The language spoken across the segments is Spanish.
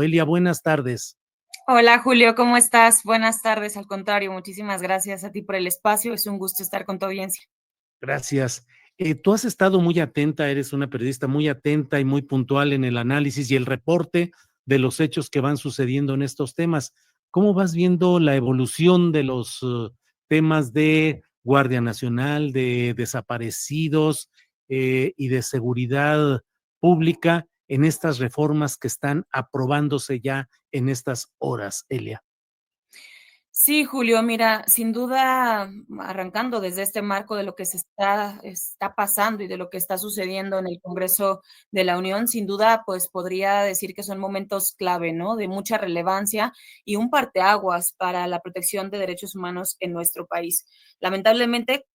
Elia, buenas tardes. Hola Julio, ¿cómo estás? Buenas tardes, al contrario, muchísimas gracias a ti por el espacio, es un gusto estar con tu audiencia. Gracias. Tú has estado muy atenta, eres una periodista muy atenta y muy puntual en el análisis y el reporte de los hechos que van sucediendo en estos temas. ¿Cómo vas viendo la evolución de los temas de Guardia Nacional, de desaparecidos y de seguridad pública en estas reformas que están aprobándose ya en estas horas, Elia? Sí, Julio, mira, sin duda, arrancando desde este marco de lo que se está pasando y de lo que está sucediendo en el Congreso de la Unión, sin duda, pues podría decir que son momentos clave, ¿no? De mucha relevancia y un parteaguas para la protección de derechos humanos en nuestro país. Lamentablemente,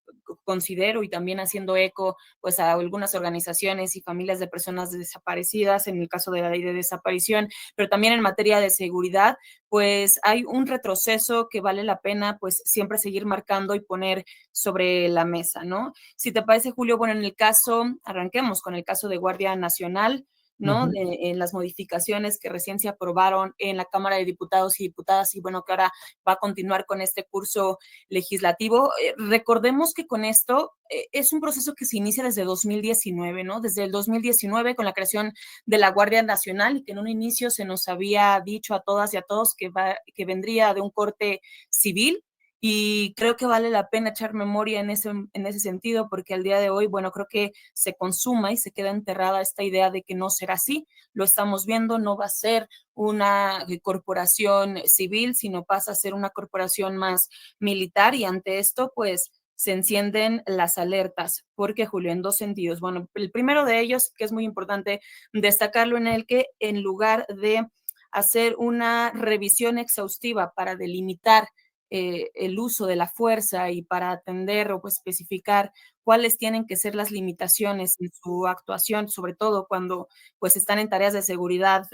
considero y también haciendo eco, pues a algunas organizaciones y familias de personas desaparecidas, en el caso de la ley de desaparición, pero también en materia de seguridad, pues hay un retroceso que vale la pena pues siempre seguir marcando y poner sobre la mesa, ¿no? Si te parece, Julio, bueno, en el caso, arranquemos con el caso de Guardia Nacional, ¿no? En las modificaciones que recién se aprobaron en la Cámara de Diputados y Diputadas y bueno, que ahora va a continuar con este curso legislativo. Recordemos que con esto es un proceso que se inicia desde 2019, ¿no? Desde el 2019 con la creación de la Guardia Nacional y que en un inicio se nos había dicho a todas y a todos que vendría de un corte civil. Y creo que vale la pena echar memoria en ese sentido, porque al día de hoy, bueno, creo que se consuma y se queda enterrada esta idea de que no será así. Lo estamos viendo, no va a ser una corporación civil, sino pasa a ser una corporación más militar y ante esto, pues se encienden las alertas, porque Julio, en dos sentidos. Bueno, el primero de ellos, que es muy importante destacarlo, en el que en lugar de hacer una revisión exhaustiva para delimitar el uso de la fuerza y para atender o pues, especificar cuáles tienen que ser las limitaciones en su actuación, sobre todo cuando pues están en tareas de seguridad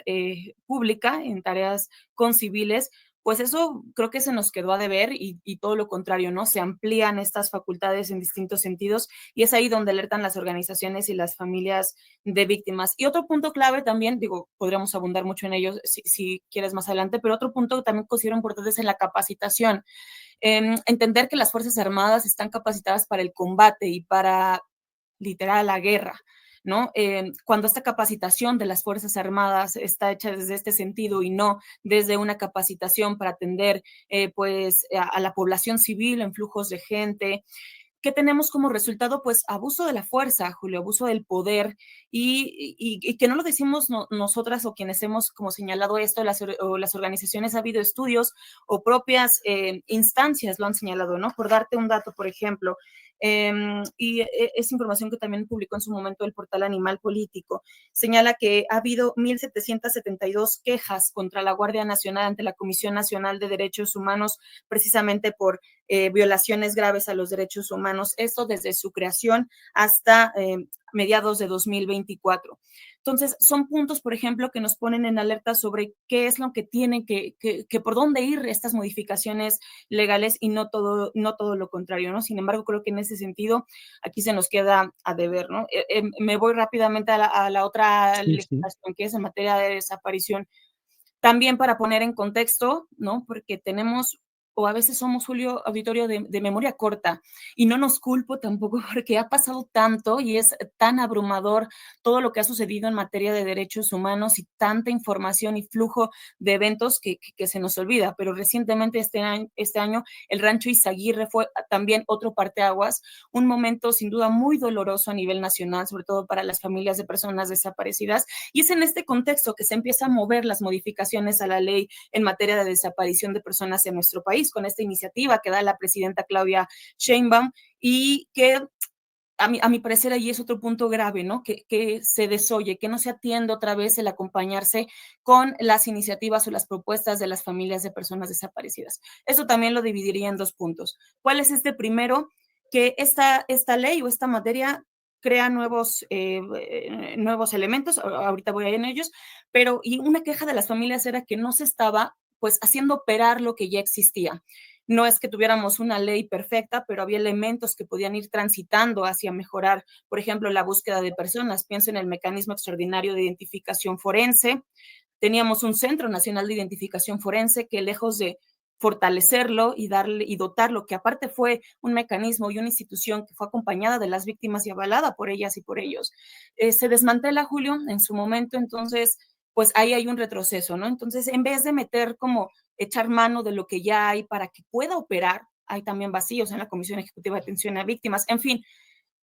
pública, en tareas con civiles, pues eso creo que se nos quedó a deber y todo lo contrario, ¿no? Se amplían estas facultades en distintos sentidos y es ahí donde alertan las organizaciones y las familias de víctimas. Y otro punto clave también, digo, podríamos abundar mucho en ello si quieres más adelante, pero otro punto que también considero importante es en la capacitación. Entender que las Fuerzas Armadas están capacitadas para el combate y para literal la guerra, ¿no? Cuando esta capacitación de las Fuerzas Armadas está hecha desde este sentido y no desde una capacitación para atender pues a la población civil en flujos de gente, ¿qué tenemos como resultado? Pues abuso de la fuerza, Julio, abuso del poder y que no lo decimos nosotras o quienes hemos como señalado esto, o las organizaciones, ha habido estudios o propias instancias lo han señalado, ¿no? Por darte un dato, por ejemplo, es información que también publicó en su momento el portal Animal Político, señala que ha habido 1,772 quejas contra la Guardia Nacional ante la Comisión Nacional de Derechos Humanos precisamente por violaciones graves a los derechos humanos, esto desde su creación hasta mediados de 2024. Entonces, son puntos, por ejemplo, que nos ponen en alerta sobre qué es lo que tienen que por dónde ir estas modificaciones legales y no todo lo contrario, ¿no? Sin embargo, creo que en ese sentido aquí se nos queda a deber, ¿no? Me voy rápidamente a la otra Sí, sí. legislación que es en materia de desaparición. También para poner en contexto, ¿no? Porque tenemos o a veces somos, Julio, auditorio de memoria corta y no nos culpo tampoco porque ha pasado tanto y es tan abrumador todo lo que ha sucedido en materia de derechos humanos y tanta información y flujo de eventos que se nos olvida. Pero recientemente este año el rancho Izaguirre fue también otro parteaguas, un momento sin duda muy doloroso a nivel nacional, sobre todo para las familias de personas desaparecidas. Y es en este contexto que se empieza a mover las modificaciones a la ley en materia de desaparición de personas en nuestro país, con esta iniciativa que da la presidenta Claudia Sheinbaum y que a mi parecer ahí es otro punto grave, ¿no? Que se desoye, que no se atiende otra vez el acompañarse con las iniciativas o las propuestas de las familias de personas desaparecidas. Eso también lo dividiría en dos puntos. ¿Cuál es este primero? Que esta ley o esta materia crea nuevos elementos, ahorita voy a ir en ellos, pero y una queja de las familias era que no se estaba pues haciendo operar lo que ya existía. No es que tuviéramos una ley perfecta, pero había elementos que podían ir transitando hacia mejorar, por ejemplo, la búsqueda de personas. Pienso en el mecanismo extraordinario de identificación forense, Teníamos un Centro Nacional de Identificación Forense que, lejos de fortalecerlo y darle y dotarlo, que aparte fue un mecanismo y una institución que fue acompañada de las víctimas y avalada por ellas y por ellos, se desmantela, Julio, en su momento. Entonces, pues ahí hay un retroceso, ¿no? Entonces, en vez de meter como echar mano de lo que ya hay para que pueda operar, hay también vacíos en la Comisión Ejecutiva de Atención a Víctimas. En fin,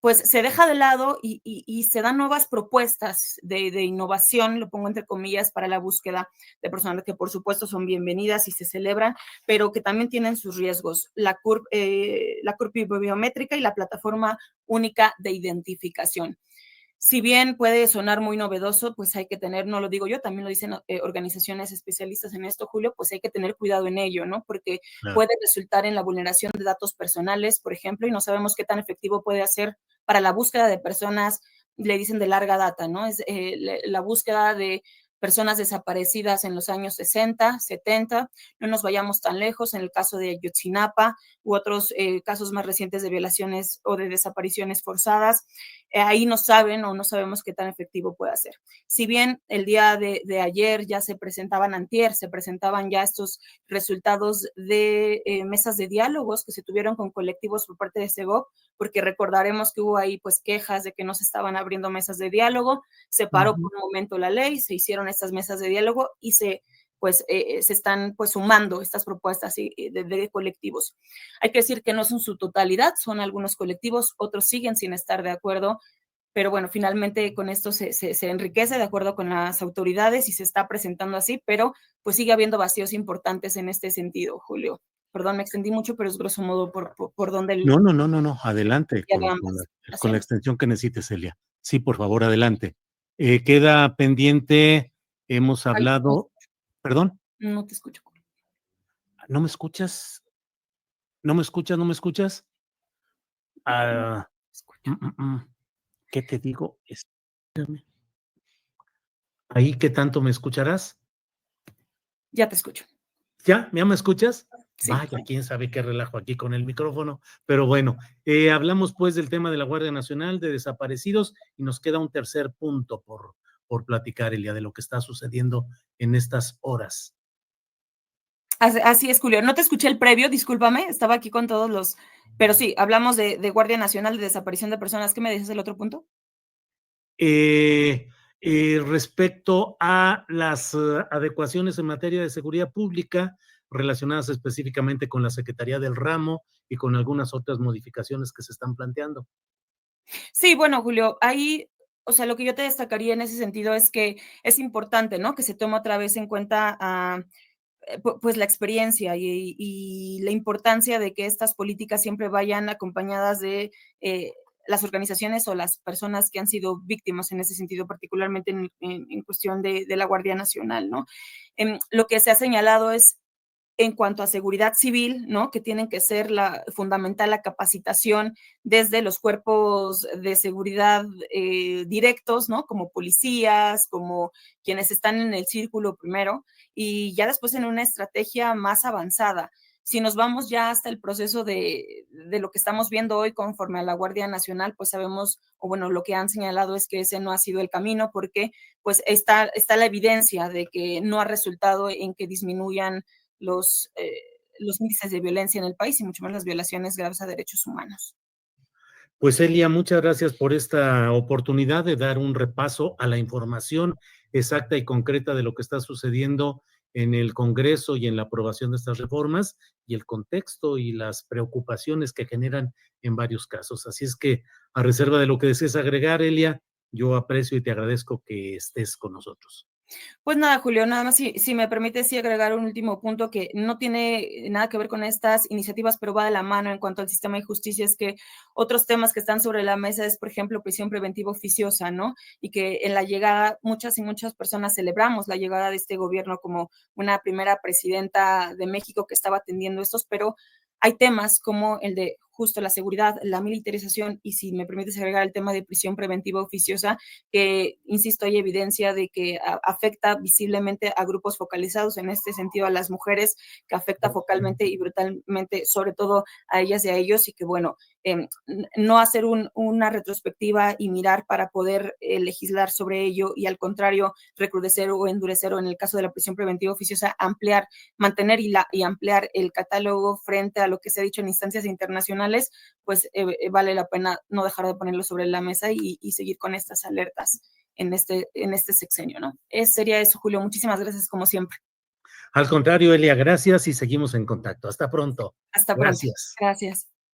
pues se deja de lado y se dan nuevas propuestas de innovación, lo pongo entre comillas, para la búsqueda de personas que por supuesto son bienvenidas y se celebran, pero que también tienen sus riesgos. La CURP biométrica y la plataforma única de identificación. Si bien puede sonar muy novedoso, pues hay que tener, no lo digo yo, también lo dicen organizaciones especialistas en esto, Julio, pues hay que tener cuidado en ello, ¿no? Porque Claro. puede resultar en la vulneración de datos personales, por ejemplo, y no sabemos qué tan efectivo puede ser para la búsqueda de personas, le dicen de larga data, ¿no? Es la búsqueda de personas desaparecidas en los años 60, 70, no nos vayamos tan lejos, en el caso de Ayotzinapa u otros casos más recientes de violaciones o de desapariciones forzadas, ahí no saben o no sabemos qué tan efectivo puede ser. Si bien el día de ayer ya se presentaban, antier, se presentaban ya estos resultados de mesas de diálogos que se tuvieron con colectivos por parte de SEGOP, porque recordaremos que hubo ahí pues quejas de que no se estaban abriendo mesas de diálogo, se paró por un momento la ley, se hicieron estas mesas de diálogo y se están pues sumando estas propuestas de colectivos. Hay que decir que no son su totalidad, son algunos colectivos, otros siguen sin estar de acuerdo, pero bueno, finalmente con esto se enriquece de acuerdo con las autoridades y se está presentando así, pero pues sigue habiendo vacíos importantes en este sentido, Julio. Perdón, me extendí mucho, pero es grosso modo por donde el... No, adelante de ambas. con la Gracias. extensión que necesites, Celia. Sí, por favor, adelante. Queda pendiente, hemos Ay, hablado, perdón, no te escucho. ¿no me escuchas? ¿No me escuchas? ¿No me escuchas? No te Ah, escucho. ¿qué te digo? Espérame. ¿Ahí qué tanto me escucharás? Ya te escucho. ¿Ya me escuchas? Sí. Vaya, quién sabe qué relajo aquí con el micrófono, pero bueno, hablamos pues del tema de la Guardia Nacional, de desaparecidos, y nos queda un tercer punto por platicar, Elia, de lo que está sucediendo en estas horas. Así es, Julio. No te escuché el previo, discúlpame, estaba aquí con todos los... Pero sí, hablamos de Guardia Nacional, de desaparición de personas. ¿Qué me dices el otro punto? Respecto a las adecuaciones en materia de seguridad pública relacionadas específicamente con la Secretaría del Ramo y con algunas otras modificaciones que se están planteando. Sí, bueno, Julio, ahí, o sea, lo que yo te destacaría en ese sentido es que es importante, ¿no? Que se tome otra vez en cuenta pues la experiencia y la importancia de que estas políticas siempre vayan acompañadas de las organizaciones o las personas que han sido víctimas en ese sentido, particularmente en cuestión de la Guardia Nacional, ¿no? Lo que se ha señalado es en cuanto a seguridad civil, ¿no? Que tienen que ser fundamental la capacitación desde los cuerpos de seguridad directos, ¿no? Como policías, como quienes están en el círculo primero, y ya después en una estrategia más avanzada. Si nos vamos ya hasta el proceso de lo que estamos viendo hoy conforme a la Guardia Nacional, pues sabemos, o bueno, lo que han señalado es que ese no ha sido el camino porque pues está la evidencia de que no ha resultado en que disminuyan los, eh, los índices de violencia en el país y mucho más las violaciones graves a derechos humanos. Pues Elia, muchas gracias por esta oportunidad de dar un repaso a la información exacta y concreta de lo que está sucediendo en el Congreso y en la aprobación de estas reformas y el contexto y las preocupaciones que generan en varios casos. Así es que, a reserva de lo que desees agregar, Elia, yo aprecio y te agradezco que estés con nosotros. Pues nada, Julio, nada más si me permite sí agregar un último punto que no tiene nada que ver con estas iniciativas, pero va de la mano en cuanto al sistema de justicia, es que otros temas que están sobre la mesa es, por ejemplo, prisión preventiva oficiosa, ¿no? Y que en la llegada, muchas y muchas personas celebramos la llegada de este gobierno como una primera presidenta de México que estaba atendiendo estos, pero hay temas como el de justo la seguridad, la militarización y, si me permites agregar, el tema de prisión preventiva oficiosa, que, insisto, hay evidencia de que afecta visiblemente a grupos focalizados, en este sentido a las mujeres, que afecta focalmente y brutalmente, sobre todo a ellas y a ellos, y que, bueno, no hacer una retrospectiva y mirar para poder legislar sobre ello, y al contrario, recrudecer o endurecer, o en el caso de la prisión preventiva oficiosa, ampliar, mantener y ampliar el catálogo frente a lo que se ha dicho en instancias internacionales, pues vale la pena no dejar de ponerlo sobre la mesa y seguir con estas alertas en este sexenio, ¿no? Sería eso, Julio. Muchísimas gracias, como siempre. Al contrario, Elia, gracias y seguimos en contacto. Hasta pronto. Hasta pronto. Gracias. Gracias.